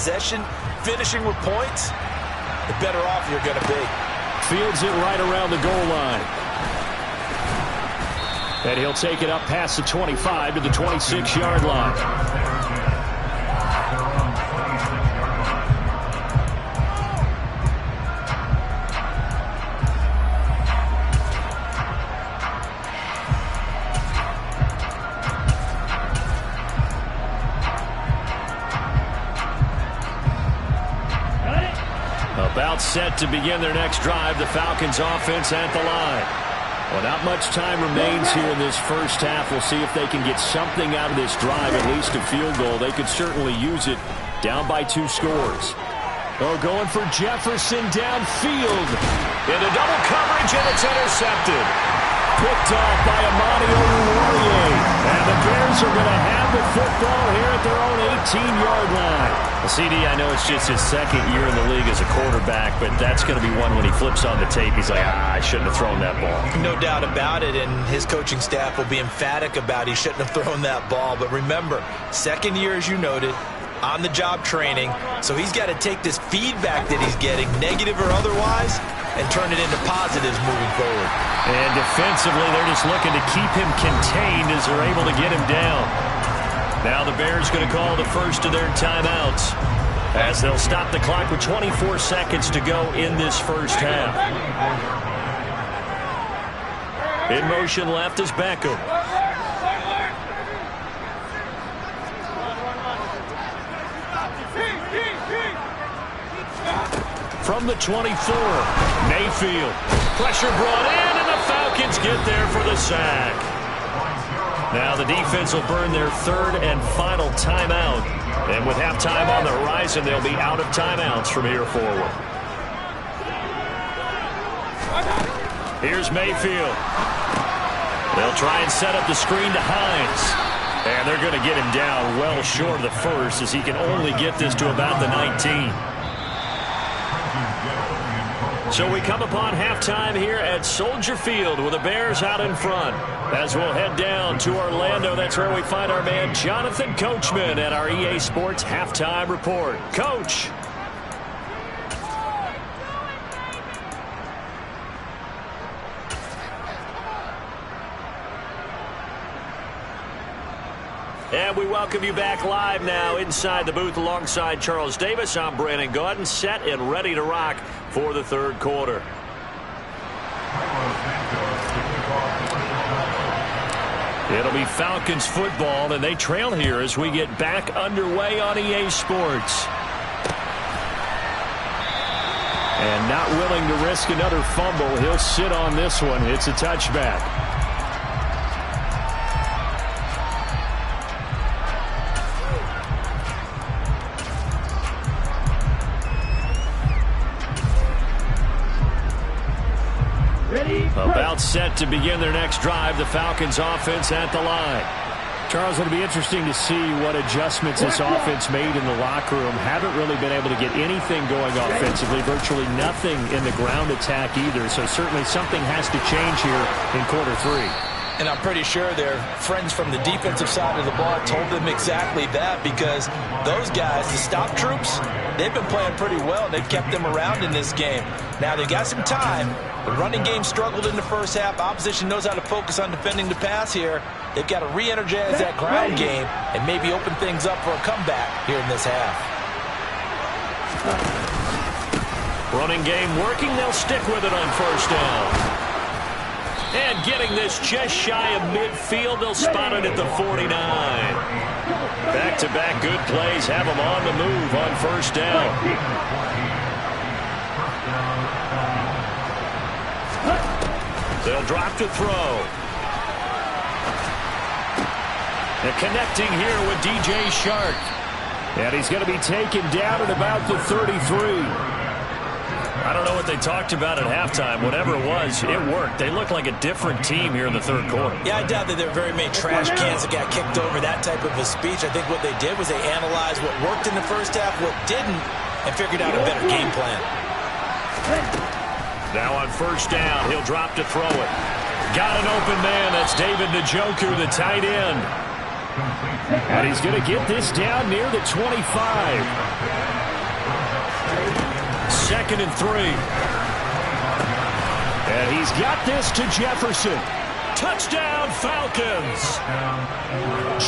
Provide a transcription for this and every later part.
possession, finishing with points, the better off you're going to be. Fields it right around the goal line. And he'll take it up past the 25 to the 26-yard line. About set to begin their next drive. The Falcons offense at the line. Well, not much time remains here in this first half. We'll see if they can get something out of this drive, at least a field goal. They could certainly use it. Down by 2 scores. Oh, going for Jefferson downfield. Into double coverage, and it's intercepted. Picked off by Amani Oruwariye. And the Bears are going to have the football here at their own 18-yard line. Well, CD, I know it's just his second year in the league as a quarterback, but that's going to be one when he flips on the tape. He's like, I shouldn't have thrown that ball. No doubt about it, and his coaching staff will be emphatic about he shouldn't have thrown that ball. But remember, second year, as you noted, on-the-job training, so he's got to take this feedback that he's getting, negative or otherwise, and turn it into positives moving forward. And defensively, they're just looking to keep him contained as they're able to get him down. Now the Bears going to call the first of their timeouts as they'll stop the clock with 24 seconds to go in this first half. In motion left is Beckham. From the 24, Mayfield. Pressure brought in, and the Falcons get there for the sack. Now the defense will burn their third and final timeout. And with halftime on the horizon, they'll be out of timeouts from here forward. Here's Mayfield. They'll try and set up the screen to Hines. And they're going to get him down well short of the first, as he can only get this to about the 19. So we come upon halftime here at Soldier Field with the Bears out in front. As we'll head down to Orlando, that's where we find our man Jonathan Coachman at our EA Sports Halftime Report. Coach. And we welcome you back live now inside the booth alongside Charles Davis. I'm Brandon Gaudin, set and ready to rock for the third quarter. It'll be Falcons football, and they trail here as we get back underway on EA Sports. And not willing to risk another fumble, he'll sit on this one. It's a touchback. About set to begin their next drive. The Falcons offense at the line. Charles, it'll be interesting to see what adjustments this offense made in the locker room. Haven't really been able to get anything going offensively. Virtually nothing in the ground attack either. So certainly something has to change here in quarter 3. And I'm pretty sure their friends from the defensive side of the ball told them exactly that, because those guys, the stop troops, they've been playing pretty well. They've kept them around in this game. Now they've got some time. The running game struggled in the first half. Opposition knows how to focus on defending the pass here. They've got to re-energize that ground game and maybe open things up for a comeback here in this half. Running game working. They'll stick with it on first down. And getting this just shy of midfield, they'll spot it at the 49. Back-to-back good plays have them on the move on first down. They'll drop to throw. And connecting here with DJ Shark. And he's going to be taken down at about the 33. I don't know what they talked about at halftime. Whatever it was, it worked. They look like a different team here in the third quarter. Yeah, I doubt that there are very many trash cans that got kicked over, that type of a speech. I think what they did was they analyzed what worked in the first half, what didn't, and figured out a better game plan. Now on first down, he'll drop to throw it. Got an open man. That's David Njoku, the tight end. And he's going to get this down near the 25. 2nd and 3. And he's got this to Jefferson. Touchdown, Falcons!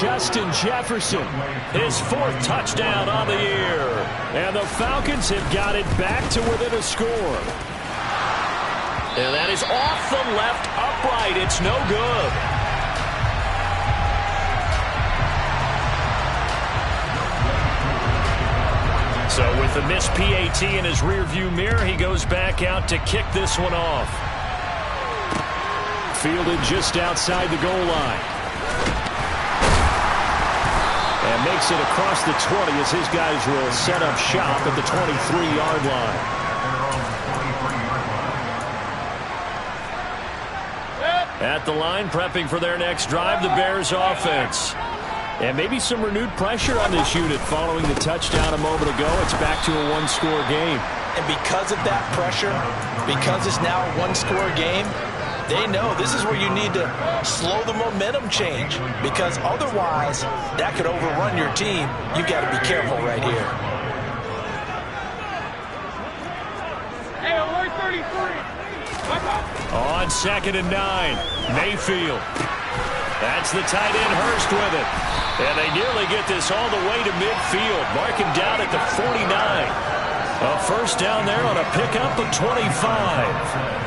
Justin Jefferson, his 4th touchdown on the year. And the Falcons have got it back to within a score. And that is off the left upright. It's no good. So with the missed PAT in his rearview mirror, he goes back out to kick this one off. Fielded just outside the goal line. And makes it across the 20 as his guys will set up shop at the 23-yard line. At the line, prepping for their next drive, the Bears offense. And maybe some renewed pressure on this unit following the touchdown a moment ago. It's back to a one-score game. And because of that pressure, because it's now a one-score game, they know this is where you need to slow the momentum change, because otherwise that could overrun your team. You've got to be careful right here. Hey, alert 33. On 2nd and 9, Mayfield. That's the tight end, Hurst, with it. And they nearly get this all the way to midfield. Mark him down at the 49. A first down there on a pickup of 25.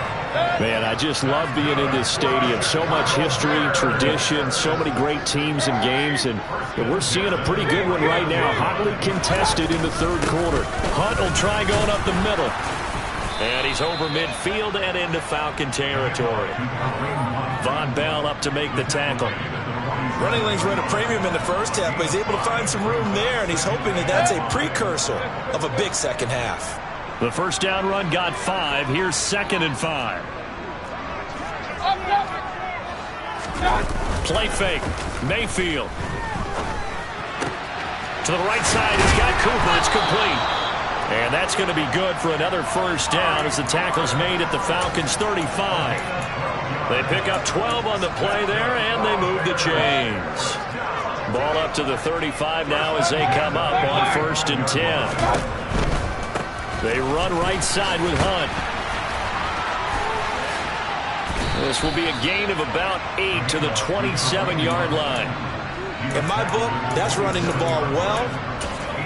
Man, I just love being in this stadium. So much history, tradition, so many great teams and games, and we're seeing a pretty good one right now. Hotly contested in the 3rd quarter. Hunt will try going up the middle. And he's over midfield and into Falcon territory. Von Bell up to make the tackle. Running lanes run a premium in the first half, but he's able to find some room there, and he's hoping that that's a precursor of a big second half. The first down run got 5. Here's 2nd and 5. Play fake. Mayfield. To the right side, he's got Cooper. It's complete. And that's going to be good for another first down as the tackle's made at the Falcons' 35. They pick up 12 on the play there, and they move the chains. Ball up to the 35 now as they come up on 1st and 10. They run right side with Hunt. This will be a gain of about 8 to the 27-yard line. In my book, that's running the ball well,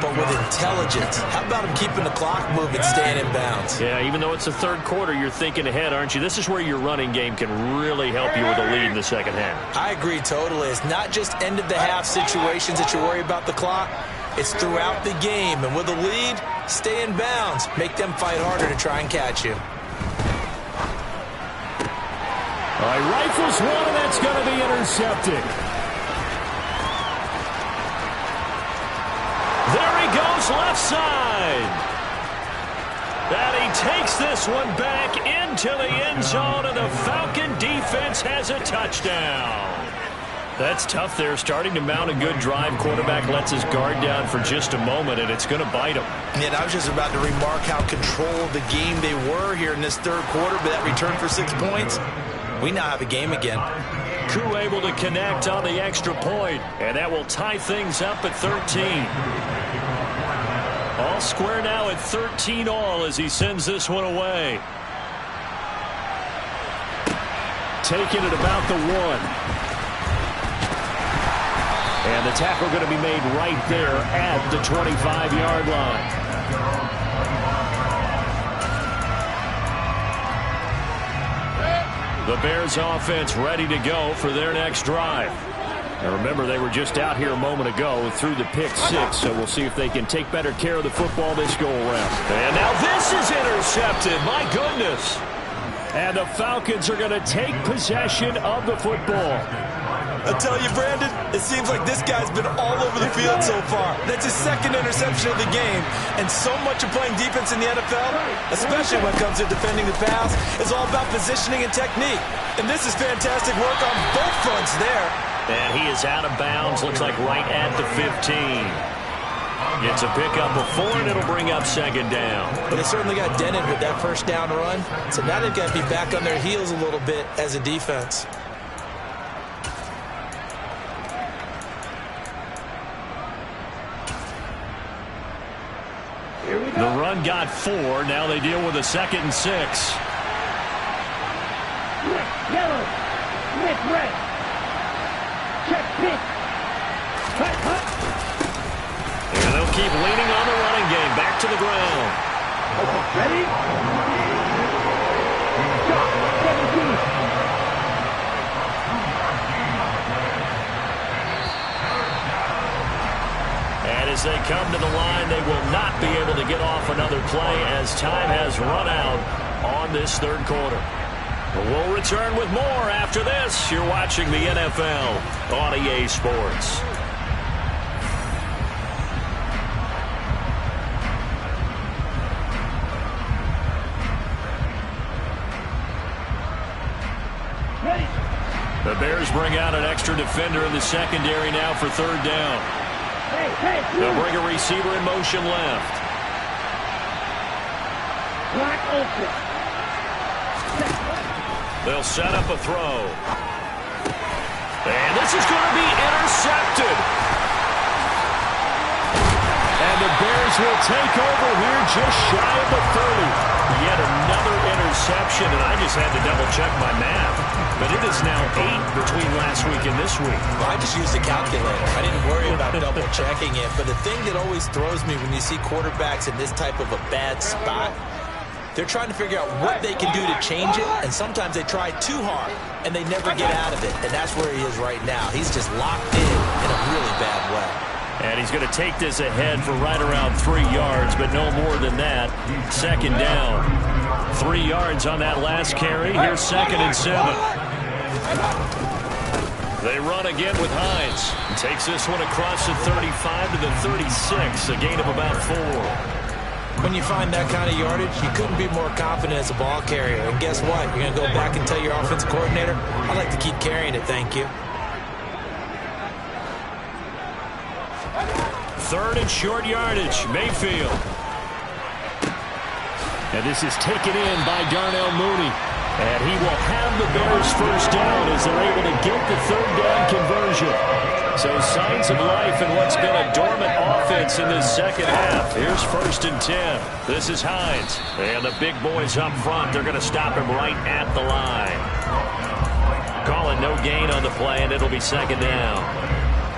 but with intelligence. How about him keeping the clock moving, staying in bounds? Yeah, even though it's the 3rd quarter, you're thinking ahead, aren't you? This is where your running game can really help you with a lead in the second half. I agree totally. It's not just end-of-the-half situations that you worry about the clock. It's throughout the game. And with a lead, stay in bounds. Make them fight harder to try and catch you. All right, rifles one, and that's going to be intercepted. There he goes, left side. And he takes this one back into the end zone, and the Falcon defense has a touchdown. That's tough there, starting to mount a good drive. Quarterback lets his guard down for just a moment, and it's going to bite him. And I was just about to remark how controlled the game they were here in this 3rd quarter, but that return for 6 points, we now have a game again. Koo able to connect on the extra point, and that will tie things up at 13. All square now at 13 all as he sends this one away. Taking it about the 1. And the tackle going to be made right there at the 25-yard line. The Bears offense ready to go for their next drive. Now remember, they were just out here a moment ago through the pick 6, so we'll see if they can take better care of the football this go-around. And now this is intercepted. My goodness. And the Falcons are going to take possession of the football. I tell you, Brandon, it seems like this guy's been all over the field so far. That's his 2nd interception of the game. And so much of playing defense in the NFL, especially when it comes to defending the pass, is all about positioning and technique. And this is fantastic work on both fronts there. And he is out of bounds, looks like right at the 15. It's a pickup of 4, and it'll bring up 2nd down. But they certainly got dented with that first down run. So now they've got to be back on their heels a little bit as a defense. The run got 4. Now they deal with a 2nd and 6. Yellow. Red. Check pitch. Hut. And they'll keep leaning on the running game. Back to the ground. Ready? Shot. 17. And as they come to the line, they will not be able to get off another play as time has run out on this 3rd quarter. We'll return with more after this. You're watching the NFL on EA Sports. The Bears bring out an extra defender in the secondary now for 3rd down. They'll bring a receiver in motion left. Black open. They'll set up a throw. And this is going to be intercepted. And the Bears will take over here just shy of the 30. Yet another interception, and I just had to double-check my math. But it is now 8 between last week and this week. Well, I just used a calculator. I didn't worry about double-checking it. But the thing that always throws me when you see quarterbacks in this type of a bad spot, they're trying to figure out what they can do to change it, and sometimes they try too hard, and they never get out of it. And that's where he is right now. He's just locked in a really bad way. And he's going to take this ahead for right around 3 yards, but no more than that. 2nd down. 3 yards on that last carry. Here's 2nd and 7. They run again with Hines. Takes this one across the 35 to the 36, a gain of about 4. When you find that kind of yardage, you couldn't be more confident as a ball carrier. And guess what? You're going to go back and tell your offensive coordinator, I'd like to keep carrying it, thank you. 3rd and short yardage. Mayfield. And this is taken in by Darnell Mooney. And he will have the Bears 1st down as they're able to get the 3rd down conversion. So signs of life in what's been a dormant offense in this 2nd half. Here's 1st and 10. This is Hines. And the big boys up front, they're going to stop him right at the line. Call it no gain on the play, and it'll be 2nd down.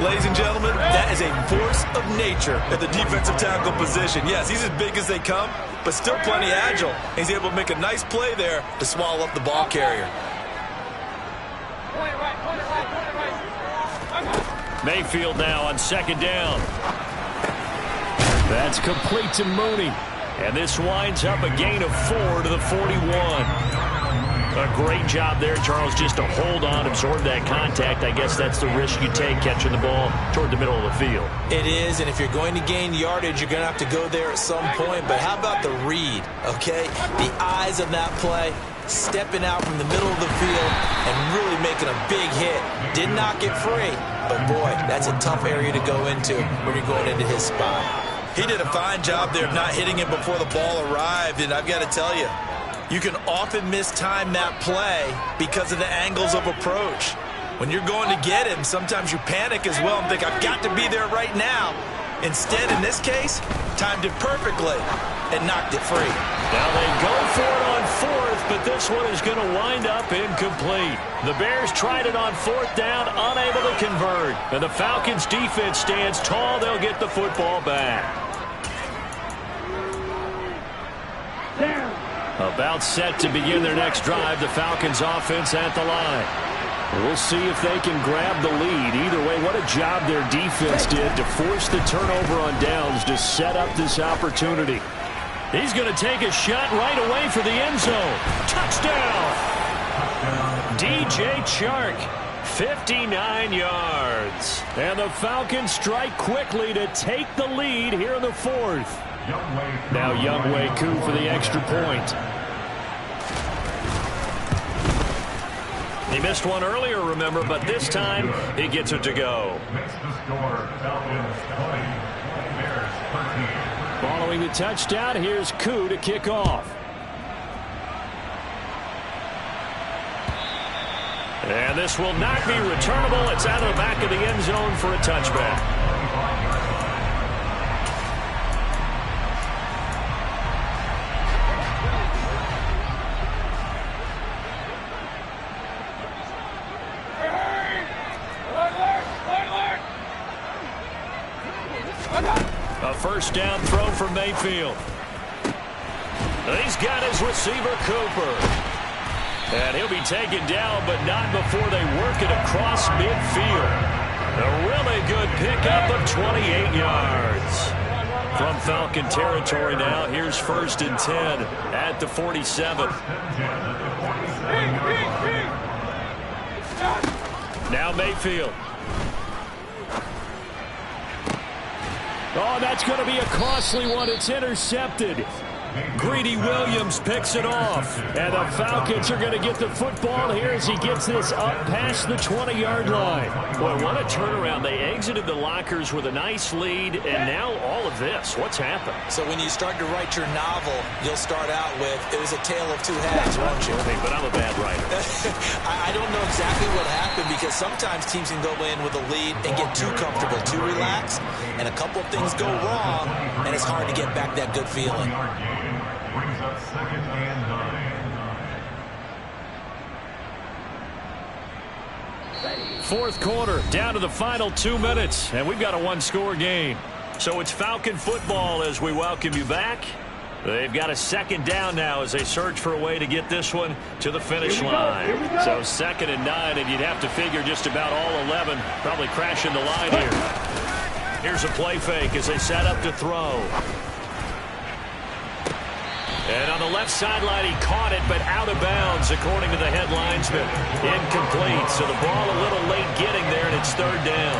Ladies and gentlemen, that is a force of nature at the defensive tackle position. Yes, he's as big as they come, but still plenty agile. He's able to make a nice play there to swallow up the ball carrier. Mayfield now on 2nd down. That's complete to Mooney. And this winds up a gain of 4 to the 41. A great job there, Charles, just to hold on, absorb that contact. I guess that's the risk you take catching the ball toward the middle of the field. It is, and if you're going to gain yardage, you're going to have to go there at some point. But how about the read, okay? The eyes of that play, stepping out from the middle of the field and really making a big hit. Did not get free, but boy, that's a tough area to go into when you're going into his spot. He did a fine job there of not hitting him before the ball arrived, and I've got to tell you, you can often mistime that play because of the angles of approach. When you're going to get him, sometimes you panic as well and think, I've got to be there right now. Instead, in this case, timed it perfectly and knocked it free. Now they go for it on 4th, but this one is going to wind up incomplete. The Bears tried it on 4th down, unable to convert. And the Falcons' defense stands tall. They'll get the football back. About set to begin their next drive, the Falcons offense at the line. We'll see if they can grab the lead. Either way, what a job their defense did to force the turnover on downs to set up this opportunity. He's going to take a shot right away for the end zone. Touchdown! DJ Chark, 59 yards. And the Falcons strike quickly to take the lead here in the 4th. Now Younghoe Koo for the extra point. He missed one earlier, remember, but this time he gets it to go. Following the touchdown, here's Koo to kick off. And this will not be returnable. It's out of the back of the end zone for a touchback. A first down throw for Mayfield. He's got his receiver, Cooper. And he'll be taken down, but not before they work it across midfield. A really good pickup of 28 yards. From Falcon territory now, here's 1st and 10 at the 47. Now Mayfield. Oh, that's going to be a costly one. It's intercepted. Greedy Williams picks it off. And the Falcons are going to get the football here as he gets this up past the 20-yard line. Boy, what a turnaround. They exited the lockers with a nice lead, and now all of this. What's happened? So when you start to write your novel, you'll start out with, it was a tale of two halves, won't you? Okay, but I'm a bad writer. I don't know exactly what happened, because sometimes teams can go in with a lead and get too comfortable, too relaxed, and a couple of things go wrong, and it's hard to get back that good feeling. Brings up 2nd and 9. Fourth quarter, down to the final 2 minutes, and we've got a one-score game. So it's Falcon football as we welcome you back. They've got a 2nd down now as they search for a way to get this one to the finish line. So 2nd and 9, and you'd have to figure just about all 11 probably crashing the line here. Here's a play fake as they set up to throw. And on the left sideline, he caught it, but out of bounds, according to the head linesman. Incomplete, so the ball a little late getting there, and it's 3rd down.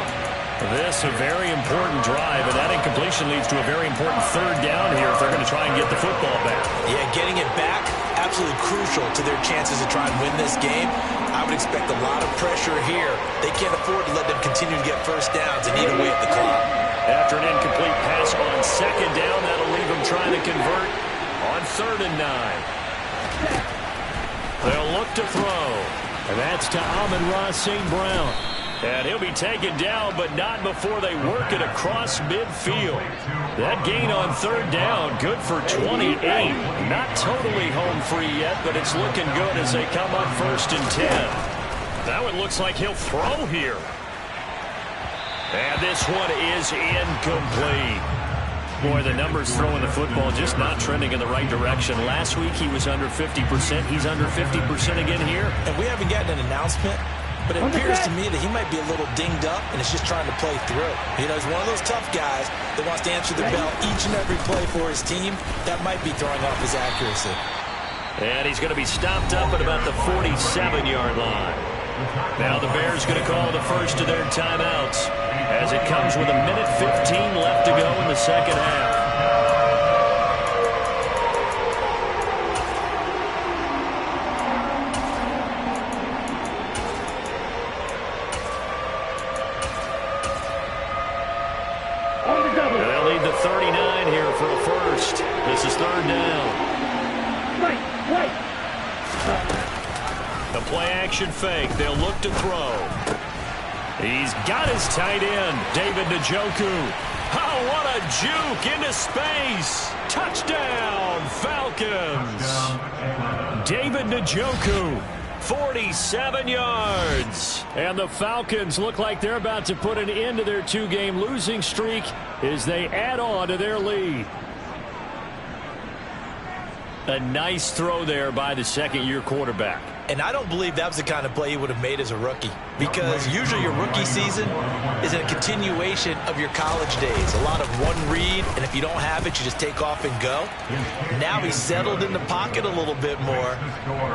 This a very important drive, and that incompletion leads to a very important 3rd down here if they're going to try and get the football back. Yeah, getting it back, absolutely crucial to their chances to try and win this game. I would expect a lot of pressure here. They can't afford to let them continue to get first downs and eat away at the clock. After an incomplete pass on 2nd down, that'll leave them trying to convert on 3rd and 9. They'll look to throw. And that's to Amon-Ra St. Brown. And he'll be taken down, but not before they work it across midfield. That gain on 3rd down, good for 28. Not totally home free yet, but it's looking good as they come up 1st and 10. Now it looks like he'll throw here. And this one is incomplete. Boy, the numbers throwing the football just not trending in the right direction. Last week he was under 50%. He's under 50% again here. And we haven't gotten an announcement, but it appears to me that he might be a little dinged up and is just trying to play through. You know, he's one of those tough guys that wants to answer the bell each and every play for his team. That might be throwing off his accuracy. And he's going to be stopped up at about the 47-yard line. Now the Bears going to call the first of their timeouts as it comes with 1:15 left to go in the 2nd half. They'll need the 39 here for a first. This is 3rd down. Right. The play-action fake. They'll look to throw. He's got his tight end, David Njoku. Oh, what a juke into space. Touchdown, Falcons. David Njoku, 47 yards. And the Falcons look like they're about to put an end to their 2-game losing streak as they add on to their lead. A nice throw there by the 2nd-year quarterback. And I don't believe that was the kind of play he would have made as a rookie, because usually your rookie season is a continuation of your college days. A lot of one read, and if you don't have it, you just take off and go. Now he's settled in the pocket a little bit more,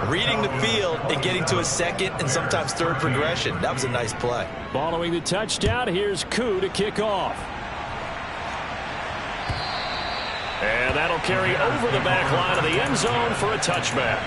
reading the field and getting to his 2nd and sometimes 3rd progression. That was a nice play. Following the touchdown, here's Koo to kick off. And that'll carry over the back line of the end zone for a touchback.